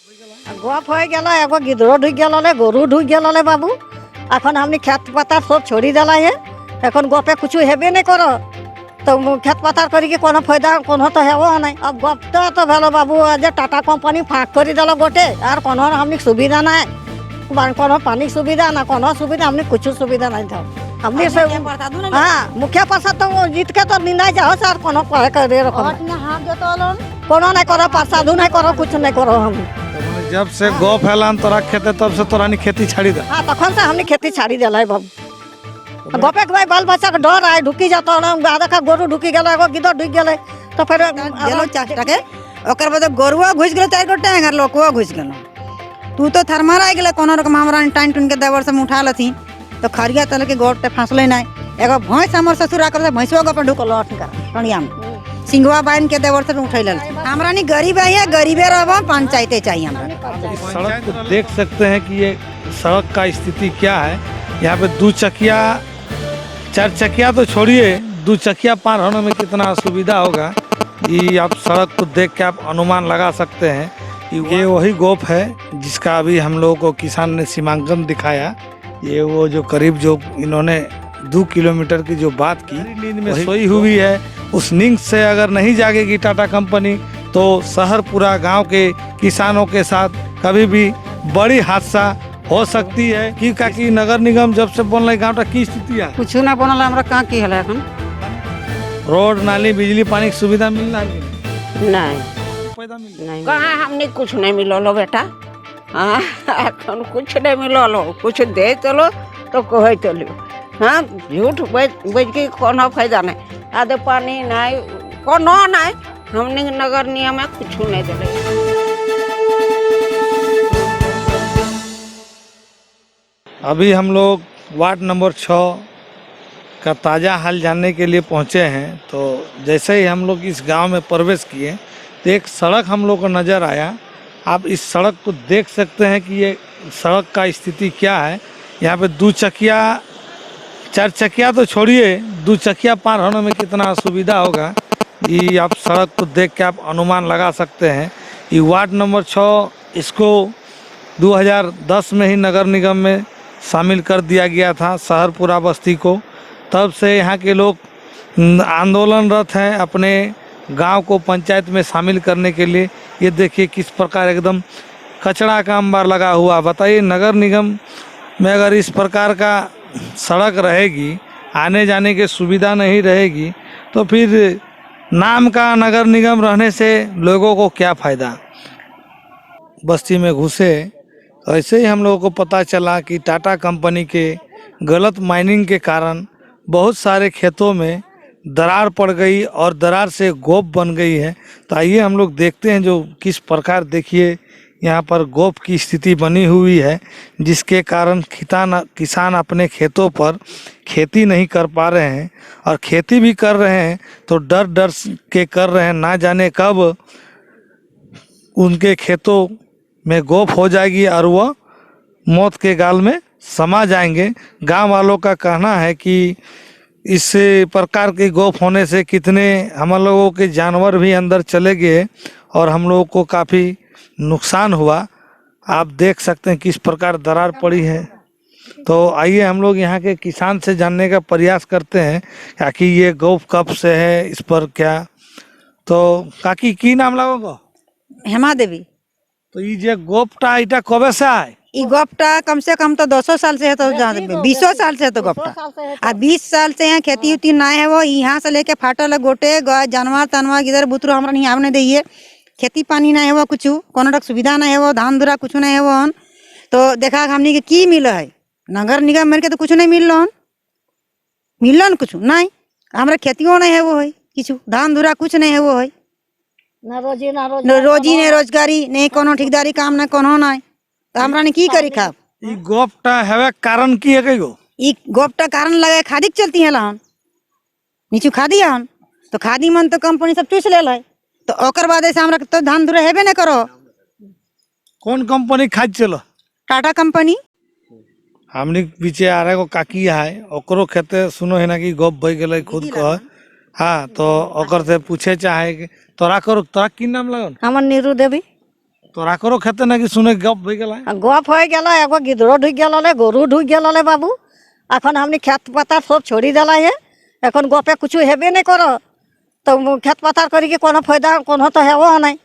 গপ হয়ে গেল, এগো গিদ্র ঢুক গেল, গরু ঢুক গেল বাবু। এখন আপনি খেত পাতার সব ছড়ি দিলাই হে, এখন গপে কিছু হেবে না করো তো খেত পাতার করি কি কোনো ফায়দা কোনো তো হেব নাই। अब গপটা তো ভালো বাবু, যে টাটা কোম্পানি ফাঁক করে দিল গোটে, আর কোনো আপনি সুবিধা নাই, কোনো পানি সুবিধা না কোনো সুবিধা, আপনি কিছু সুবিধা নাই থাও আপনি हाँ मुखिया प्रसाद तो जीत के तो नहीं जाओ सर, कोनो कोनो नहीं करो, प्रसाद नहीं करो, कुछ नहीं करो हम। जब से गौ फैलान तोरा खेते तब से तोरा खेती छाड़ी दे। हाँ तखन से हमने खेती छाड़ी दिला है बाबू। गपे के भाई बाल बच्चा के डर आए, ढुकी जाता आधा का गोरू ढुकी गल, एगो गिद्ध ढुक गए तो फिर गेलो चाचा के ओकर बाद गोरुआ घुस गेलो, चार गोटे अगर लोकवा घुस गेलो। तू तो थरमर आ गेले, कोनो रकम हमरा टाइन टुन के देवर से उठा लथी तो खरिया तल के गोटे फांसले नहीं। एगो भैंस हमर ससुर आकर भैंसवा गप ढुकल टणिया में सिंगवा बाइन के देवर से उठैल। हमरा नहीं गरीब है, गरीबे रहबो, पंचायते चाहिए हमरा। सड़क को देख सकते हैं कि ये सड़क का स्थिति क्या है। यहाँ पे दो चकिया चार चकिया तो छोड़िए, दो चकिया पार होने में कितना असुविधा होगा ये आप सड़क को देख के आप अनुमान लगा सकते हैं कि ये वही गोप है जिसका अभी हम लोगों को किसान ने सीमांकन दिखाया। ये वो जो करीब जो इन्होंने 2 किलोमीटर की जो बात की, नींद में सोई हुई है। उस नींद से अगर नहीं जागेगी टाटा कंपनी तो शहर पूरा गांव के किसानों के साथ कभी भी बड़ी हादसा हो सकती है। कि नगर निगम जब से बन रही गाँव की स्थिति है, कुछ ना बनल हमरा कहाँ की हला এখন रोड नाली बिजली पानी की सुविधा मिल रहा है नहीं नहीं। कहाँ हमने कुछ नहीं मिलो बेटा। हाँ এখন कुछ नहीं मिलो, कुछ दे चलो तो कहे चलो। हाँ झूठ बज के कोनो फायदा नहीं, आधे पानी नहीं कोनो नहीं, हमने नगर नियम में कुछ नहीं दिले। अभी हम लोग वार्ड नंबर 6 का ताज़ा हाल जानने के लिए पहुंचे हैं। तो जैसे ही हम लोग इस गांव में प्रवेश किए तो एक सड़क हम लोग को नज़र आया। आप इस सड़क को देख सकते हैं कि ये सड़क का स्थिति क्या है। यहाँ पे 2 चकिया 4 चकिया तो छोड़िए, 2 चकिया पार होने में कितना असुविधा होगा ये आप सड़क को देख के आप अनुमान लगा सकते हैं। ये वार्ड नंबर 6 इसको 2010 में ही नगर निगम में शामिल कर दिया गया था, शहरपुरा बस्ती को। तब से यहाँ के लोग आंदोलनरत हैं अपने गांव को पंचायत में शामिल करने के लिए। ये देखिए किस प्रकार एकदम कचरा का अंबार लगा हुआ। बताइए नगर निगम में अगर इस प्रकार का सड़क रहेगी, आने जाने की सुविधा नहीं रहेगी तो फिर नाम का नगर निगम रहने से लोगों को क्या फ़ायदा। बस्ती में घुसे तो ऐसे ही हम लोगों को पता चला कि टाटा कंपनी के गलत माइनिंग के कारण बहुत सारे खेतों में दरार पड़ गई और दरार से गोप बन गई है। तो आइए हम लोग देखते हैं जो किस प्रकार, देखिए यहाँ पर गोप की स्थिति बनी हुई है जिसके कारण किसान अपने खेतों पर खेती नहीं कर पा रहे हैं, और खेती भी कर रहे हैं तो डर डर के कर रहे हैं, ना जाने कब उनके खेतों में गोप हो जाएगी और वह मौत के गाल में समा जाएंगे। गांव वालों का कहना है कि इस प्रकार की गोप होने से कितने हम लोगों के जानवर भी अंदर चले गए और हम लोगों को काफ़ी नुकसान हुआ। आप देख सकते हैं किस प्रकार दरार पड़ी है। तो आइए हम लोग यहाँ के किसान से जानने का प्रयास करते हैं कि ये गोप कब से है, इस पर क्या। तो काकी की नाम लगोगा? हेमा देवी। तो ये जे गोपटा इटा कबे से आए? ई गोपटा कम से कम तो 200 साल से है, तो 20 साल से है तो गोपटा। 20 साल से यहाँ खेती उती ना है, वो यहाँ से लेके फाटल गोटे जानवर तनवर इधर बुतरू हमरा नहीं आवने दिए। खेती पानी ना है वो, कुछ कोनो तक सुविधा ना है वो, धान धुरा कुछ नहीं है वो। तो देखा हमनी के की मिल है, नगर निगम मिल के तो कुछ नहीं मिलन कुछ नहीं। हमारे खेतियों नहीं है वो है, कुछ धान धुरा कुछ नहीं है वो है, ना रोजी ना रोजी नहीं रोजगारी नहीं, कोनो ठेकेदारी काम ना कोनो नहीं। तो हमरा ने की करी खाब। ई गोपटा हवे कारण की है कईगो? ई गोपटा कारण लगे खादी के चलती है लहन, नीचू खादी हन तो खादी मन तो कंपनी सब चूस ले लै। तो ओकर बाद ऐसे हमरा तो धान धुरा हेबे न करो। कौन कंपनी खाद चलो? टाटा कंपनी। हमने पीछे आ रहा को काकी है, ओकरो खेते सुनो है ना कि गोप बह गए खुद कह। हाँ तो ओकर से पूछे चाहे कि तोरा की नाम लगन? हमर नीरू देवी। तोरा करो खेते ना कि सुने गप हो गया গপ হয়ে গেল একবার গিদড়ো ঢুক গেলে গরু ঢুক গেলে বাবু এখন আপনি খেত পাতার সব ছড়ি দিলাই হে এখন গপে কিছু হেবে নাই করো তো খেত পাতার করি কি কোনো ফায়দা কোনো তো হেব নাই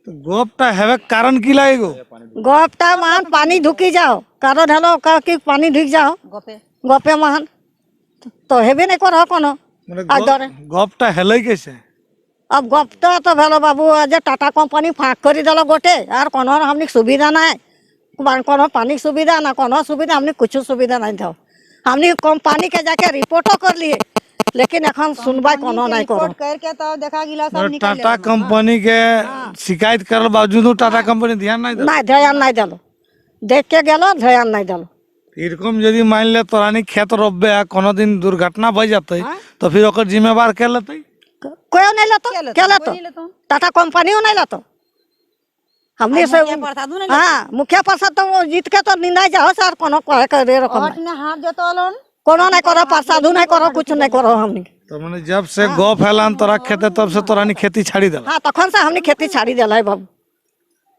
तो गपटा हेवे कारण की लागेगो গপটা মান পানি ঢুকি যাও কারণ হলো কি পানি ঢুক যাও গপে গপে মান তো হেবে নাই করো কোনো মানে আর ধরে गपटा हेले कैसे अब गपटा तो भेलो बाबू आज टाटा कंपनी फाँक कर दिल गोटे और कोनो हमने सुविधा ना कोनो पानी सुविधा ना कोनो सुविधा हमने कुछ सुविधा नहीं था हमने कंपनी के जाके रिपोर्टो कर लिए लेकिन এখন सुनवाई कोनो नहीं करो रिपोर्ट करके तो देखा गिला सब मतलब निकल टाटा कंपनी के शिकायत करल बावजूद टाटा कंपनी ध्यान नहीं दे नहीं ध्यान नहीं दिलो देख के गेलो ध्यान नहीं दिलो एरकम यदि मान ले तोरानी खेत रोपबे आ कोनो दिन दुर्घटना भई जाते तो फिर ओकर जिम्मेवार के लेते कोई नहीं लेतो क्या लेतो टाटा कंपनी नहीं लेतो हमने से हाँ मुखिया प्रसाद तो वो जीत के तो निंदा जाओ सर कोनो कहे करे रकम हट ने हाथ देतो लोन कोनो नहीं करो प्रसाद नहीं करो कुछ नहीं करो हमने तो मैंने जब से गौ फैलान तोरा खेते तब से तोरानी खेती छाड़ी देला हाँ तखन से हमने खेती छाड़ी दिला है बाबू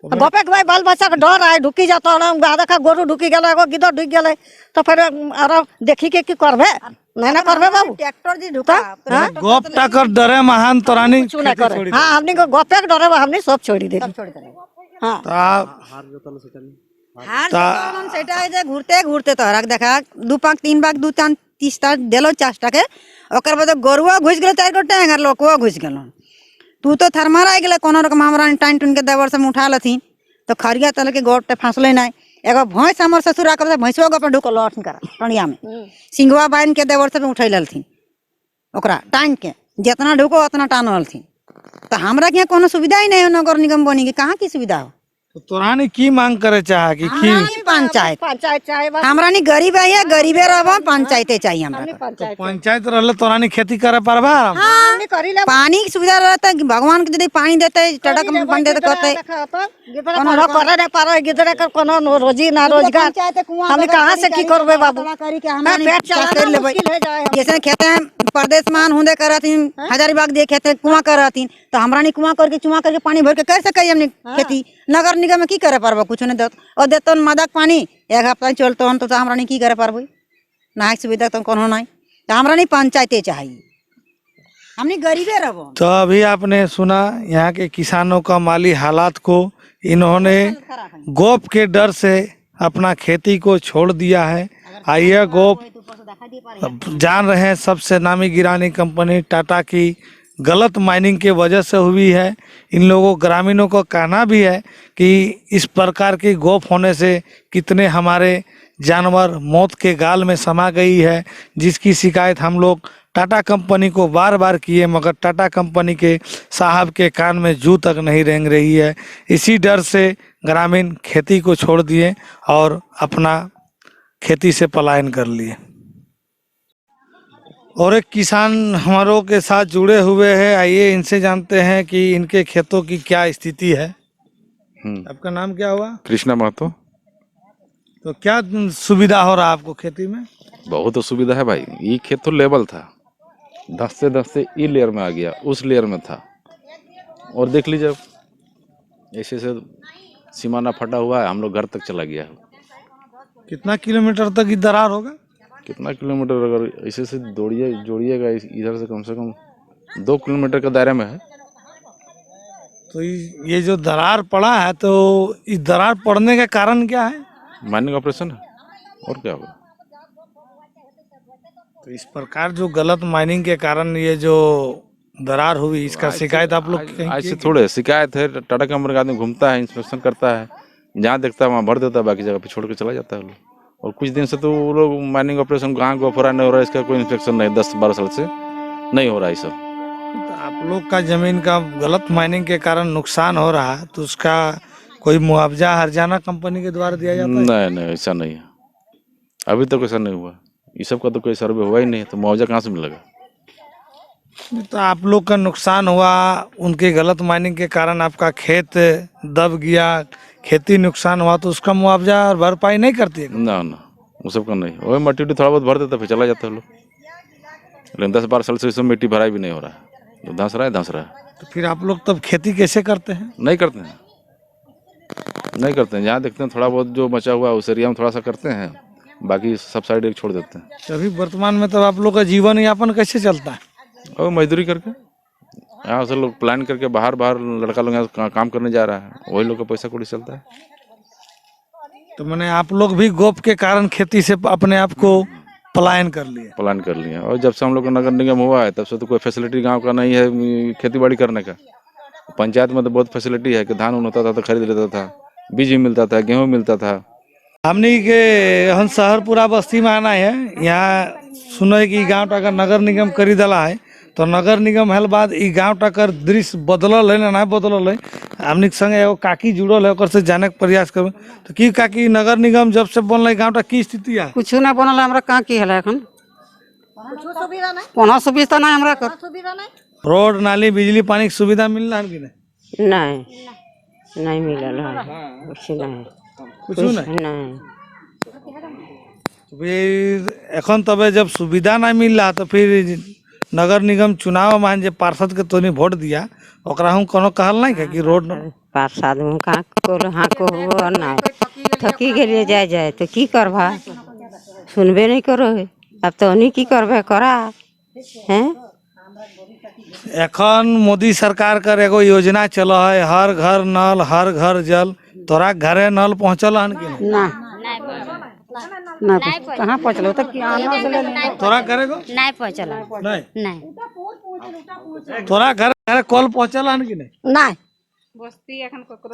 गपे के भाई बाल बच्चा के डर आए ढुकी जाता आधा का गोरू ढुकी गल एगो गिदड़ ढुक गए तो फिर आरो देखी के की करबे नहीं ना करबे बाबू ट्रैक्टर जी ढुका गप टाकर डरे महान तोरानी कुछ नहीं करे हाँ हमने को गपे के डरे हमने सब छोड़ी दे छोड़ दे हाँ हार जोन सेटा है जे घूरते घूरते तोहरा देखा 2 पाक 3 पाक 2 3 30 टा देलो 4 टा के ओकर बाद गोरुआ घुस गेलो 4 गोटे हंगर लोकवा घुस गेलो तू तो थरमार आ गेले कोनो रकम हमरा टाइन टुन के देवर से उठा लथी तो खरिया तले के गोट फांसले नहीं एगो भैंस हमर ससुर आकर भैंसवा गप ढुकल अठन करा टणिया में सिंघवा बाइन के देवर से उठै ललथी ओकरा टाइन के जितना ढुको उतना टान ललथी तो हमरा के कोनो सुविधा ही नहीं है नगर निगम बनी के कहाँ की सुविधा हो तो तोरानी की मांग करे चाह कि पंचायत पंचायत चाहे बस हमरा नी गरीब है गरीबे रहबा पंचायते चाहिए हमरा हमने पंचायत पंचायत रहले तोरानी खेती करे पारबा हमने करी ले पानी की सुविधा रहता है भगवान के यदि पानी देते टड़क में पानी देते कहते कोनो करे नहीं पारो गिदड़े कर कोनो रोजी ना रोजगार हमने कहाँ से की करबे बाबू हमरा नी पेट चलाना कर लेबै मुश्किल है जाए जैसे खेते हैं परदेश मान होंदे करथिन हजारीबाग दे खेते कुआं करथिन तो हमरा नी कुआं करके चुआ करके पानी भर के कर सकै हमने खेती नगर निगम में की करे पारबो कुछ नहीं देत और देतन मदक पानी एक हफ्ता चलतो तो हमरा नी की करे पारबो ना सुविधा तो कोनो नहीं तो हमरा नी पंचायते चाहिए हमने गरीबे रहबो तो अभी आपने सुना यहाँ के किसानों का माली हालात को इन्होंने गोप के डर से अपना खेती को छोड़ दिया है आइए गोप जान रहे हैं सबसे नामी गिरानी कंपनी टाटा की गलत माइनिंग के वजह से हुई है। इन लोगों ग्रामीणों को कहना भी है कि इस प्रकार की गोप होने से कितने हमारे जानवर मौत के गाल में समा गई है, जिसकी शिकायत हम लोग टाटा कंपनी को बार बार किए मगर टाटा कंपनी के साहब के कान में जू तक नहीं रेंग रही है। इसी डर से ग्रामीण खेती को छोड़ दिए और अपना खेती से पलायन कर लिए। और एक किसान हमारों के साथ जुड़े हुए हैं, आइए इनसे जानते हैं कि इनके खेतों की क्या स्थिति है। आपका नाम क्या हुआ? कृष्णा महतो। तो क्या सुविधा हो रहा है आपको खेती में? बहुत सुविधा है भाई। ये खेत तो लेवल था, 10 से ई लेयर में आ गया, उस लेयर में था। और देख लीजिए ऐसे से सीमाना फटा हुआ है, हम लोग घर तक चला गया है। कितना किलोमीटर तक की दरार होगा? कितना किलोमीटर अगर ऐसे से जोड़िएगा इधर से कम 2 किलोमीटर का दायरे में है। तो ये जो दरार पड़ा है तो इस दरार पड़ने का कारण क्या है? माइनिंग ऑपरेशन है और क्या होगा। तो इस प्रकार जो गलत माइनिंग के कारण ये जो दरार हुई, इसका शिकायत आप लोग आज से थोड़े शिकायत है। टाटा कंपनी का आदमी घूमता है, इंस्पेक्शन करता है, जहाँ देखता है वहाँ भर देता है, बाकी जगह पे छोड़ के चला जाता है लोग। और कुछ दिन से तो वो लोग माइनिंग ऑपरेशन कहाँ गोफरा नहीं हो रहा है, इसका कोई इंस्पेक्शन नहीं, 10-12 साल से नहीं हो रहा है सब। तो आप लोग का जमीन का गलत माइनिंग के कारण नुकसान हो रहा है तो उसका कोई मुआवजा हरजाना कंपनी के द्वारा दिया जाता है? नहीं ऐसा नहीं है, अभी तक ऐसा नहीं हुआ। ये सब का तो कोई सर्वे हुआ ही नहीं, तो मुआवजा कहाँ से मिलेगा। तो आप लोग का नुकसान हुआ, उनके गलत माइनिंग के कारण आपका खेत दब गया, खेती नुकसान हुआ, तो उसका मुआवजा और भरपाई नहीं करती है? ना वो सब का नहीं। वही मट्टी उट्टी थोड़ा बहुत भर देता फिर चला जाता है लोग। लेकिन 10-12 साल से इसमें मिट्टी भराई भी नहीं हो रहा है, तो धंस रहा है। तो फिर आप लोग तब खेती कैसे करते हैं? नहीं करते हैं, नहीं करते हैं, जहाँ देखते हैं थोड़ा बहुत जो बचा हुआ है उस एरिया में थोड़ा सा करते हैं, बाकी सब साइड एक छोड़ देते हैं। अभी वर्तमान में तो आप लोग का जीवन यापन कैसे चलता है? और मजदूरी करके यहाँ से लोग प्लान करके बाहर बाहर लड़का लोग यहाँ काम करने जा रहा है, वही लोग का पैसा कौड़ी चलता है। तो मैंने आप लोग भी गोप के कारण खेती से अपने आप को पलायन कर लिए? प्लान कर लिए, और जब से हम लोग का नगर निगम हुआ है तब से तो कोई फैसिलिटी गांव का नहीं है खेती बाड़ी करने का। पंचायत में तो बहुत फैसिलिटी है कि धान उन होता था तो खरीद लेता था, बीज भी मिलता था, गेहूँ मिलता था। हमने के हम शहरपुरा बस्ती में आना है, यहाँ सुनो है कि गाँव टाकर नगर निगम करी दला है, तो नगर निगम हल बाद ई गाँव टाकर दृश्य बदलल है ना बदलल है। हमने के संगे एगो काकी जुड़ल है, ओकर से जाने के प्रयास करब। तो की काकी नगर निगम जब से बनल गाँव टा की स्थिति है? कुछ ना बनल हमरा कहाँ की हला एखन कोनो सुविधा नहीं हमरा कर। रोड नाली बिजली पानी की सुविधा मिल रहा है कि नहीं? नहीं मिलल है, कुछ नहीं, कुछ नहीं। नहीं। फिर एखन तबे जब सुविधा नहीं मिल रहा तो फिर नगर निगम चुनाव मान जे पार्षद के तोनी वोट दिया, ओकरा हम कोनो कहल नहीं है कि रोड पार्षद में कहाँ को हाँ को हुआ नहीं, थकी गेलिए जाए तो की करबा, सुनबे नहीं करो है, अब तो उन्हीं की करबे करा हैं। एखन मोदी सरकार कर एगो योजना चलो है, हर घर नल हर घर जल। तोरा घरे नल पहुँचल हन कि नहीं? ना ना कहाँ पहुँचल तो की आना से ले ले। तोरा घरे को नहीं पहुँचला नहीं? नहीं तोरा घर घरे कल पहुँचल हन कि नहीं? नहीं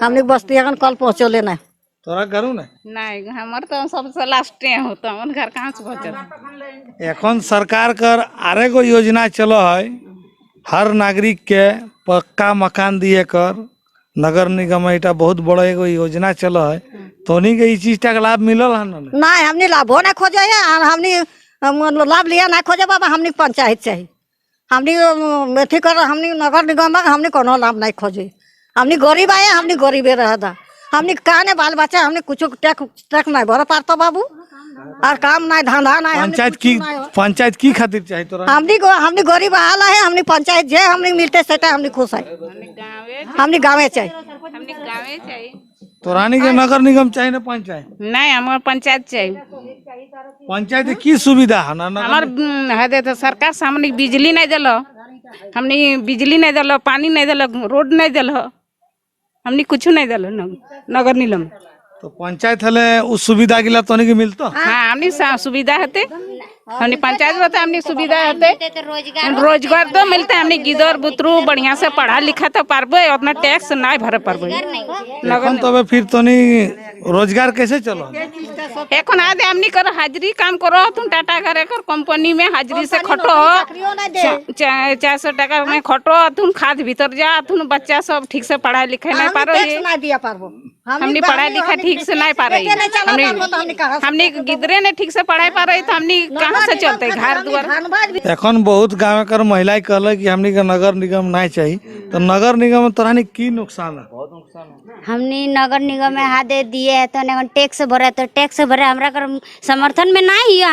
हमने बस्ती अखन कल पहुँचले नहीं। तोरा घरू नहीं? नहीं हमार तो सबसे लास्ट होता है, घर कहाँ से पहुँचल। एखन सरकार कर आरे गो योजना चलो है, हर नागरिक के पक्का मकान दिए कर नगर निगम एटा बहुत बड़ा एगो योजना चलो है, तो उन्हीं के इस चीज का लाभ मिलल है ना? नहीं हमने लाभो नहीं खोजे है, और हमने लाभ लिया नहीं खोजे बाबा। हमने पंचायत चाहिए, हमने अथी कर, हमने नगर निगम में हमने कोनो लाभ नहीं खोजे। हमने गरीब आए, हमने गरीबे रह था, हमने कहने बाल बच्चा हमने कुछ टैक्स नहीं भर पाता बाबू, और काम नहीं धंधा नहीं। पंचायत की खातिर चाहिए तोरा? हमने गरीब आला है, हमने पंचायत जे हमने मिलते सेटा हमने खुश है, हमने गाँवे चाहिए। हमने गाँवे चाहिए, तोरानी के नगर निगम चाहिए ना पंचायत? नहीं हमार पंचायत चाहिए। पंचायत की सुविधा है ना? हमार है तो सरकार से हमने बिजली नहीं दिलो, हमने बिजली नहीं दिलो, पानी नहीं दिलो, रोड नहीं दिलो, हमने कुछ नहीं दिलो नगर निगम। तो पंचायत हले उस सुविधा के लिए तो नहीं मिलता? हाँ हमने सुविधा होते, हमने पंचायत बता हमने सुविधा होते, रोजगार तो मिलते, हमने गिदर बुतरू बढ़िया से पढ़ा लिखा तो पारबे, उतना टैक्स नहीं भरे पारबे। नगर तो फिर तो नहीं रोजगार कैसे चलो? एखन आदे हमनी कर हाजिरी काम करो, तुम टाटा करे कर कंपनी में हाजिरी से खटो, 400 टका में खटो, तुम खाद भीतर जा, तुम बच्चा सब ठीक से पढ़ाई लिखाई नहीं पारो, हमने पढ़ाई लिखाई ठीक से नहीं पा रही, हमने गिदरे ने ठीक से पढ़ाई पा रही, तो हमने कहाँ से चलते घर द्वार। एखन बहुत गाँव कर महिलाएं कहल कि हमनी के नगर निगम नहीं चाहिए, तो नगर निगम में तोरा की नुकसान है? हमने नगर निगम में हाथ दे दिए है तो टैक्स भरे, तो टैक्स भरे हमरा कर समर्थन में नहीं है।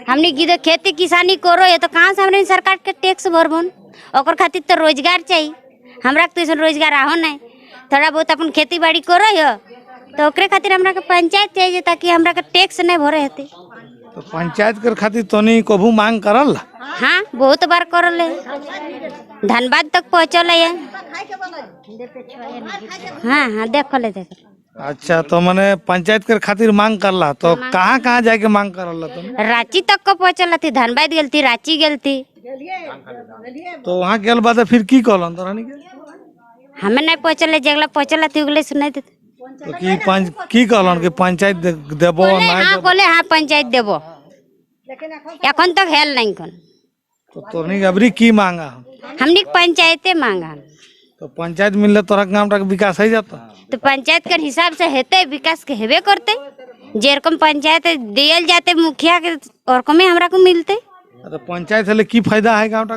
हमने गिदर खेती किसानी करो ये तो कहाँ से हमने सरकार के टैक्स भरबन, ओकर खातिर तो रोजगार चाहिए। हमरा तो ऐसा रोजगार आहो नहीं, थोड़ा बहुत अपन खेती बाड़ी करो यो, तो ओकरे खातिर हमरा के पंचायत चाहिए ताकि हमरा के टैक्स नहीं भरे हेते। तो पंचायत कर खातिर तोनी कभू मांग करल? हाँ बहुत बार करल है, धनबाद तक पहुँचल है। हाँ हाँ देख ले देख। अच्छा तो मैंने पंचायत कर खातिर मांग करला, तो कहाँ कहाँ जाके मांग करल तुम? रांची तक को पहुँचल थी, धनबाद गेल थी, रांची गेल थी। तो वहाँ गेल बाद फिर की कहलन तोरा के? हमें नहीं पहुँचल, जगला पहुँचल थी उगले सुनाई देते। तो की कहलन कि पंचायत देबो नहीं? हाँ बोले हाँ पंचायत देबो, एखन तक हेल नहीं कौन। तो तोनी अबरी की मांगा? हमने पंचायते मांगा, तो पंचायत मिलले तोरा गाँव का विकास हो जाता? तो पंचायत के हिसाब से हेते विकास के हेबे करते, जेरकम पंचायत दियल जाते मुखिया के और कमे हमरा को मिलते। तो पंचायत हले की फायदा है गाँव का?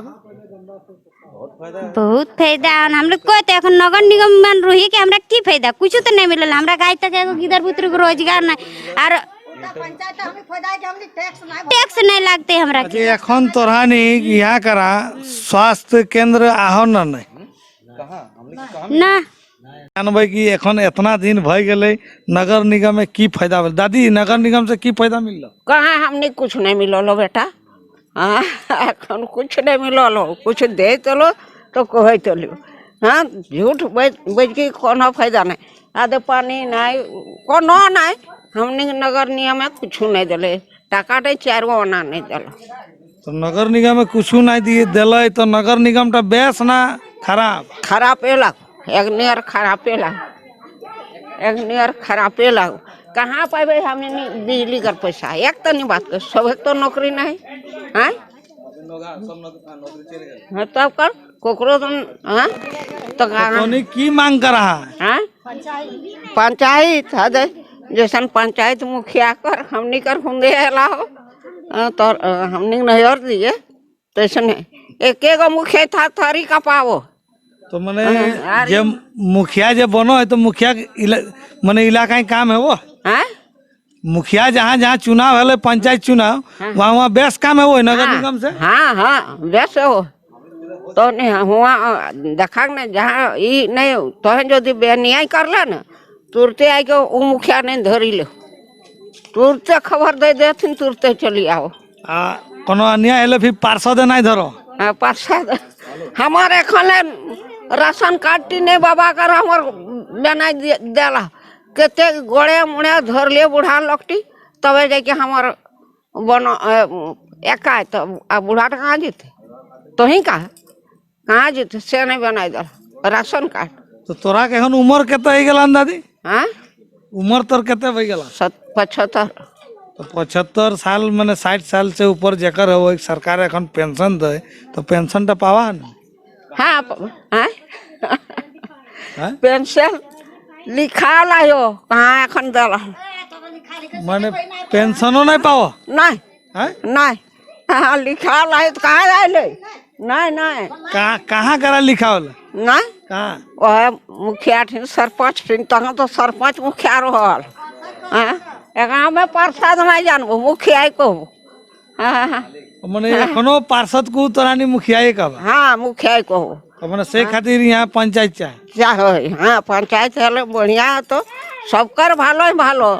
बहुत फायदा हम लोग को, तो एखन नगर निगम में रही के हमरा की फायदा, कुछ तो नहीं मिलल। हमरा गाय तक एगो गिदर पुत्र को रोजगार नहीं, और टैक्स नहीं लगते हमरा के। एखन तोरानी यहाँ करा स्वास्थ्य केंद्र आहो ना नहीं? ना जानबे कि एखन इतना दिन भय गेले नगर निगम में की फायदा भेल दादी नगर निगम से की फायदा मिलल कहाँ हमने कुछ नहीं मिलल बेटा हाँ एखन कुछ नहीं मिलल कुछ दे चलो तो कहे चलो हाँ झूठ बज के कोनो फायदा नहीं आदे पानी नहीं कोनो नहीं हमने नगर निगम में कुछ नहीं दिले टाका दे 4 आना नहीं दिल तो नगर निगम में कुछ नहीं दिए दिले तो नगर निगम टा बेस ना खराब खराब एलक एक नियर खराब एलक एक नियर खराब एलक कहाँ पाबे हमने बिजली कर पैसा एक तो नहीं बात कर सब एक तो नौकरी नहीं हाँ तब कर कोकरो तो हाँ तो तोनी की मांग कर रहा है हाँ पंचायत हद जैसन पंचायत मुखिया कर हमनी कर हुंदे लाओ तो हमने नहीं और दिए तैसे एक मुखिया था थारी का पाओ तो मने जे मुखिया जे बनो है तो मुखिया मने इलाका ही काम है वो हाँ मुखिया जहाँ जहाँ चुनाव है पंचायत चुनाव वहाँ वहाँ बेस काम है वो नगर निगम से हाँ हाँ वैसे हो तो नहीं हुआ देखा न जहाँ ये नहीं तो जो बेन्याय कर ला न तुरते आई के वो मुखिया ने धरी लो तुरते खबर दे देथिन तुरते चली आओ कोनो अन्याय है फिर पार्षद नहीं धरो पार्षद हमारे खाने राशन कार्ड नहीं बाबा कर हमार बनाई देला केते गोड़े मुड़े धर लिए बूढ़ा लोगटी तबे जाके हमार बनो एका तो बूढ़ा कहाँ जीते तो ही कहाँ जीते से नहीं बनाई देला राशन कार्ड तो तोरा के उम्र केते हो गल दादी हाँ उम्र तोर केते हो गल 75 तो 75 साल मैंने 60 साल से ऊपर जेकर है वो एक सरकार एखन पेंशन दे तो पेंशन तो पावा ना हाँ पेंशन लिखा लायो कहाँ एखन दला माने पेंशनो नहीं पाओ नहीं नहीं हाँ लिखा लायो तो कहाँ आए नहीं कहाँ करा लिखा होला नहीं कहाँ वह मुखिया ठिन सरपंच ठिन तहाँ तो सरपंच मुखिया रहल हाँ में पार्षद नहीं जानबो मुखिया को हाँ मने एखनो पार्षद को तोरानी मुखिया का हाँ मुखिया को तो मने से खातिर यहाँ पंचायत चाहे हाँ पंचायत है बढ़िया तो सबकर भालो भालो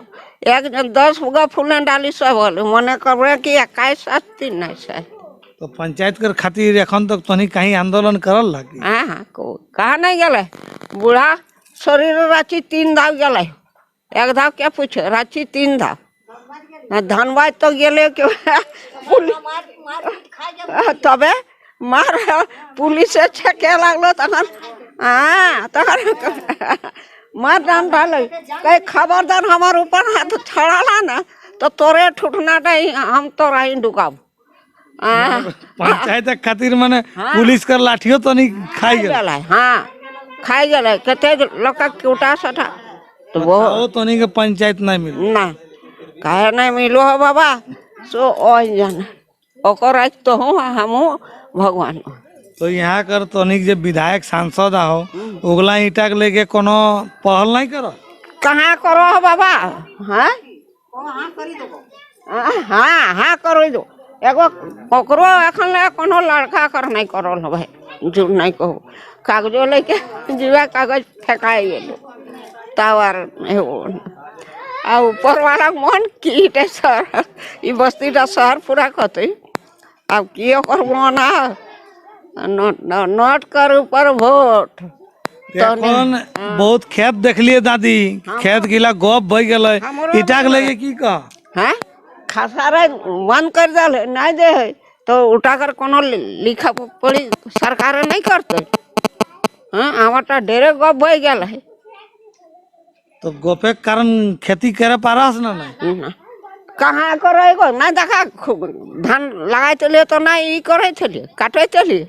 एक 10 गो फूलन डाली सब मने करे कि 21 नहीं से तो पंचायत कर खातिर एखन तक तनी कहीं आंदोलन करल लागी हाँ कहा नहीं गले बूढ़ा शरीर रांची 3 धाव गले एक धाव क्या पूछे रांची 3 धाव धनबाद तो गेले के तबे मार पुलिस छेके लागलो तखन हाँ तखन मार डाल डाले कई खबरदार हमारे ऊपर हाथ छड़ाला ना तो तोरे ठुठना हम तोरा ही ढुकाब पंचायत खातिर माने पुलिस कर लाठियो तो नहीं खाई गल हाँ खाई गल कते लोग क्यूटा सटा तो वो तो नहीं के पंचायत नहीं मिल ना काहे नहीं मिलो हो बाबा सो ओ जान ओकर आज तो हूँ हम भगवान तो यहाँ कर तनिक जे विधायक सांसद हो उगला ईटा के लेके कोनो पहल नहीं करो कहाँ करो हो बाबा हाँ हाँ हाँ करो दो एगो ककरो एखन ले कोनो लड़का कर नहीं करल हो भाई झूठ नहीं कहो कागजो लेके जीवा कागज फेंकाई गेलो तावर आ ऊपर वाला मन कीटे सर ई बस्ती टा शहर पूरा कते अब कियो कर मना नोट कर ऊपर वोट एखन बहुत खेत देखलिए दादी खेत गिला गप भई गेलै ईटा के लेके की कह हैं खासा रे बंद कर दल नहीं दे तो उठा कर कोनो लिखा पड़ी सरकार नहीं करते हाँ हमारा ढेरे गप भई गेल है तो गोपे के कारण खेती करे पारस ना नहीं कहाँ करे नहीं देखा धान लगाए चलिए तो नहीं ई करे चलिए काटे चलिए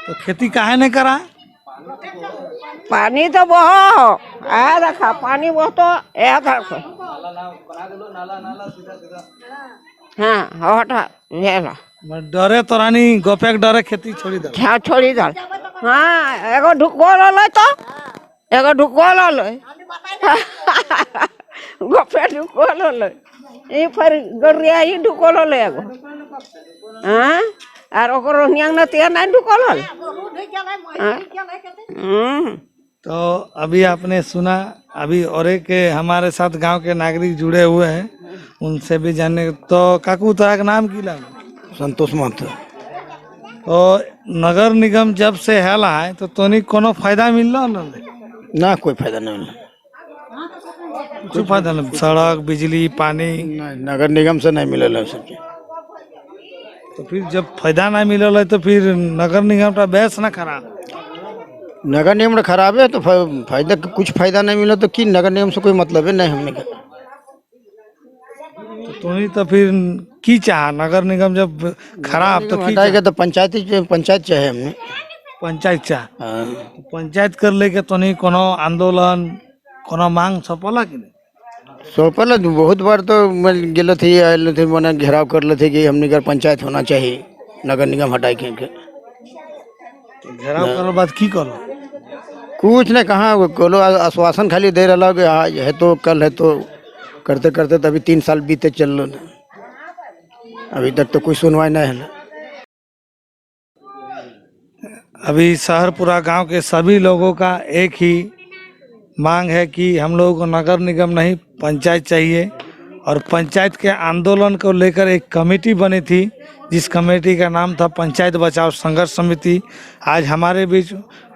तो खेती काहे नहीं करा पानी तो बहो आ देखा पानी बहो तो हाँ हटा भेला डरे तोरानी गोपे के डरे खेती छोड़ी दे हाँ छोड़ी दल हाँ एगो ढुकबो लो तो एगो ढुकबो लो गोपे ढुकबो लो ई फिर गरिया ही ढुकबो लो एगो हाँ আর ওকর নিয়াং না তে নাই ঢুকল হল तो अभी आपने सुना, अभी और एक हमारे साथ गांव के नागरिक जुड़े हुए हैं, उनसे भी जाने। तो काकू तो एक नाम की लाग संतोष महतो तो नगर निगम जब से हैला है तो तोनी कोनो फायदा मिल रहा ना, कोई फायदा नहीं मिला। कुछ फायदा नहीं, सड़क बिजली पानी नहीं, नगर निगम से नहीं मिलेला सबके। तो फिर जब फायदा ना मिलल है तो फिर नगर निगम का बेस ना खराब। नगर निगम खराब है तो फायदा, कुछ फायदा नहीं मिला तो कि नगर निगम से कोई मतलब है नहीं हमने का। तो तो फिर की चाह नगर निगम जब खराब तो की हटाएगा तो पंचायत चाहे हमने। पंचायत चाह हाँ। पंचायत कर लेके तो नहीं कोनो आंदोलन कोनो मांग सफला कि नहीं? सो पहले बहुत बार तो मैं गेलो थी, आयल थे, मैंने घेराव कर ले थे कि हमने घर पंचायत होना चाहिए, नगर निगम हटाए के घेराव करने बाद की करो? कुछ नहीं, कहाँ कोलो आश्वासन खाली दे रहा कि आज है तो कल है तो, करते करते तो अभी 3 साल बीते चल लो ना, अभी तक तो कोई सुनवाई नहीं है। अभी शहरपुरा गांव के सभी लोगों का एक ही मांग है कि हम लोगों को नगर निगम नहीं पंचायत चाहिए। और पंचायत के आंदोलन को लेकर एक कमेटी बनी थी, जिस कमेटी का नाम था पंचायत बचाओ संघर्ष समिति। आज हमारे बीच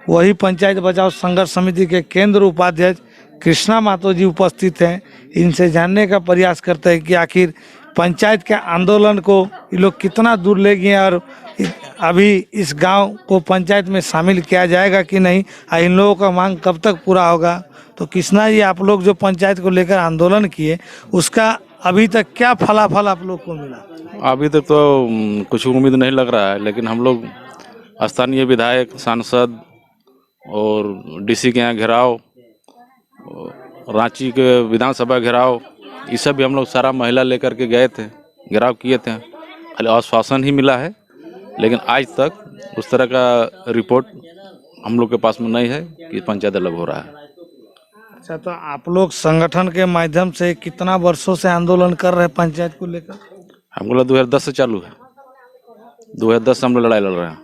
वही पंचायत बचाओ संघर्ष समिति के केंद्र उपाध्यक्ष कृष्णा महतो जी उपस्थित हैं। इनसे जानने का प्रयास करते हैं कि आखिर पंचायत के आंदोलन को ये लोग कितना दूर ले गए और अभी इस गांव को पंचायत में शामिल किया जाएगा कि नहीं, इन लोगों का मांग कब तक पूरा होगा। तो कृष्णा जी, आप लोग जो पंचायत को लेकर आंदोलन किए उसका अभी तक क्या फलाफल आप लोग को मिला? अभी तक तो कुछ उम्मीद नहीं लग रहा है, लेकिन हम लोग स्थानीय विधायक, सांसद और डीसी के यहाँ घेराव, रांची के विधानसभा घेराव, ये सब भी हम लोग सारा महिला लेकर के गए थे, घेराव किए थे। खाली आश्वासन ही मिला है, लेकिन आज तक उस तरह का रिपोर्ट हम लोग के पास में नहीं है कि पंचायत अलग हो रहा है। अच्छा, तो आप लोग संगठन के माध्यम से कितना वर्षों से आंदोलन कर रहे हैं पंचायत को लेकर? हम लोग 2010 से चालू है, 2010 से हम लोग लड़ाई लड़ रहे हैं।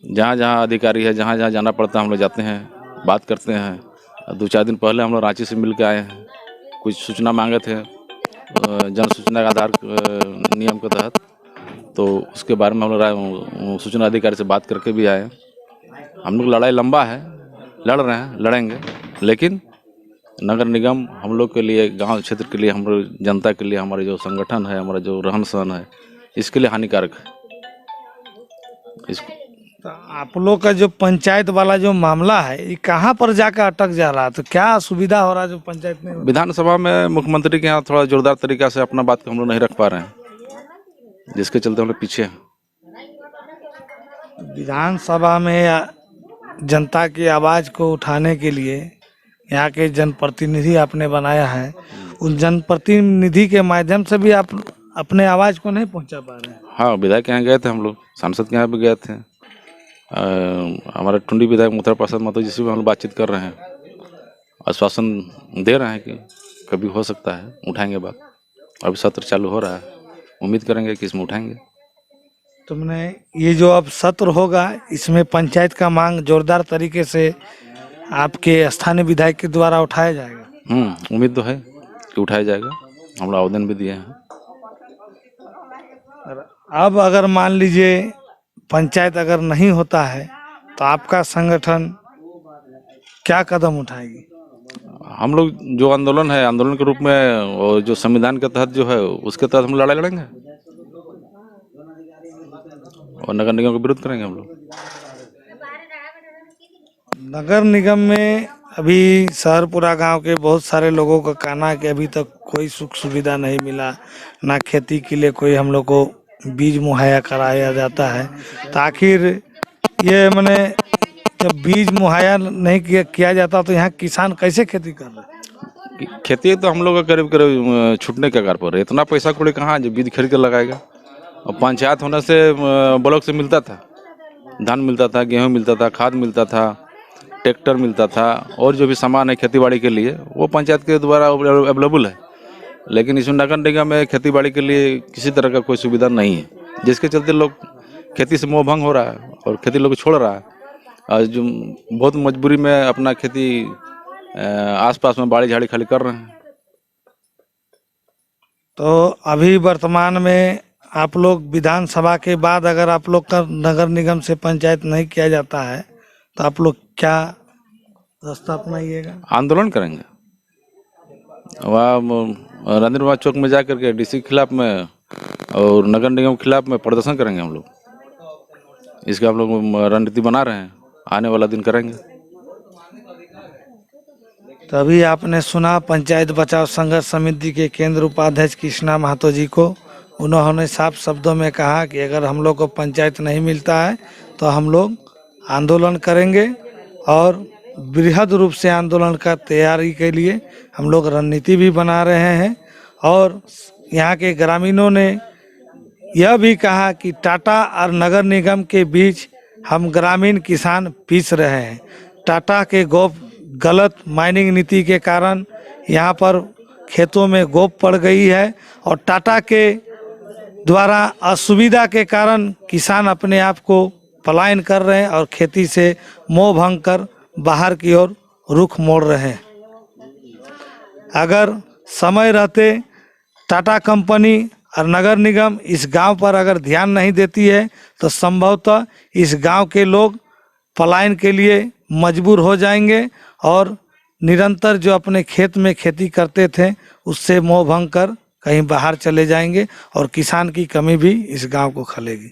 जहाँ जहाँ अधिकारी है, जहाँ जहाँ जाना पड़ता है हम लोग जाते हैं, बात करते हैं। 2-4 दिन पहले हम लोग रांची से मिल के आए हैं, कुछ सूचना मांगे थे जन सूचना का आधार नियम के तहत, तो उसके बारे में हम लोग सूचना अधिकारी से बात करके भी आए। हम लोग लड़ाई लंबा है, लड़ रहे हैं, लड़ेंगे, लेकिन नगर निगम हम लोग के लिए, गांव क्षेत्र के लिए, हमारे जनता के लिए, हमारे जो संगठन है, हमारा जो रहन सहन है, इसके लिए हानिकारक है। तो आप लोग का जो पंचायत वाला जो मामला है ये कहाँ पर जाकर अटक जा रहा है? तो क्या असुविधा हो रहा है जो पंचायत में? विधानसभा में मुख्यमंत्री के यहाँ थोड़ा जोरदार तरीका से अपना बात को हम लोग नहीं रख पा रहे हैं, जिसके चलते हम लोग पीछे हैं। विधानसभा में जनता की आवाज़ को उठाने के लिए यहाँ के जनप्रतिनिधि आपने बनाया है, उन जनप्रतिनिधि के माध्यम से भी आप अपने आवाज़ को नहीं पहुँचा पा रहे हैं? हाँ, विधायक के यहाँ गए थे हम लोग, सांसद के यहाँ भी गए थे, हमारे टुंडी विधायक मुथर प्रसाद महतो जी से भी हम लोग बातचीत कर रहे हैं, आश्वासन दे रहे हैं कि कभी हो सकता है उठाएंगे बात। अभी सत्र चालू हो रहा है, उम्मीद करेंगे कि इसमें उठाएंगे। तुमने ये जो अब सत्र होगा इसमें पंचायत का मांग जोरदार तरीके से आपके स्थानीय विधायक के द्वारा उठाया जाएगा? उम्मीद तो है कि उठाया जाएगा, हम लोग आवेदन भी दिए हैं। अब अगर मान लीजिए पंचायत अगर नहीं होता है तो आपका संगठन क्या कदम उठाएगी? हम लोग जो आंदोलन है, आंदोलन के रूप में, और जो संविधान के तहत जो है उसके तहत हम लड़ाई लड़ेंगे और नगर निगम के विरोध करेंगे हम लोग। नगर निगम में अभी शहरपुरा गांव के बहुत सारे लोगों का कहना है कि अभी तक कोई सुख सुविधा नहीं मिला, ना खेती के लिए कोई हम लोग को बीज मुहैया कराया जाता है। तो आखिर ये मैंने जब बीज मुहैया नहीं किया जाता तो यहाँ किसान कैसे खेती कर रहे हैं? खेती तो हम लोग का करीब करीब छूटने के कगार पर है। इतना पैसा कौड़ी कहाँ जो बीज खरीद कर लगाएगा। और पंचायत होने से ब्लॉक से मिलता था, धान मिलता था, गेहूँ मिलता था, खाद मिलता था, ट्रैक्टर मिलता था, और जो भी सामान है खेतीबाड़ी के लिए वो पंचायत के द्वारा अवेलेबल है। लेकिन इस नगर निगम में खेती बाड़ी के लिए किसी तरह का कोई सुविधा नहीं है। जिसके चलते लोग खेती से मोह भंग हो रहा है और खेती लोग छोड़ रहा है, और जो बहुत मजबूरी में अपना खेती आसपास में बाड़ी झाड़ी खाली कर रहे हैं। तो अभी वर्तमान में आप लोग विधानसभा के बाद अगर आप लोग का नगर निगम से पंचायत नहीं किया जाता है तो आप लोग क्या रास्ता अपनाइएगा? आंदोलन करेंगे वहाँ रंद्रवा चौक में जाकर के डीसी के खिलाफ में और नगर निगम के खिलाफ में प्रदर्शन करेंगे हम लोग। इसका हम लोग रणनीति बना रहे हैं, आने वाला दिन करेंगे। तभी आपने सुना पंचायत बचाव संघर्ष समिति के केंद्र उपाध्यक्ष कृष्णा महतो जी को। उन्होंने साफ शब्दों में कहा कि अगर हम लोग को पंचायत नहीं मिलता है तो हम लोग आंदोलन करेंगे और बृहद रूप से आंदोलन का तैयारी के लिए हम लोग रणनीति भी बना रहे हैं। और यहाँ के ग्रामीणों ने यह भी कहा कि टाटा और नगर निगम के बीच हम ग्रामीण किसान पीस रहे हैं। टाटा के गलत माइनिंग नीति के कारण यहाँ पर खेतों में गोप पड़ गई है और टाटा के द्वारा असुविधा के कारण किसान अपने आप को पलायन कर रहे हैं और खेती से मोह भंग कर बाहर की ओर रुख मोड़ रहे हैं। अगर समय रहते टाटा कंपनी और नगर निगम इस गांव पर अगर ध्यान नहीं देती है तो संभवतः इस गांव के लोग पलायन के लिए मजबूर हो जाएंगे और निरंतर जो अपने खेत में खेती करते थे उससे मोह भंग कर कहीं बाहर चले जाएंगे और किसान की कमी भी इस गांव को खलेगी।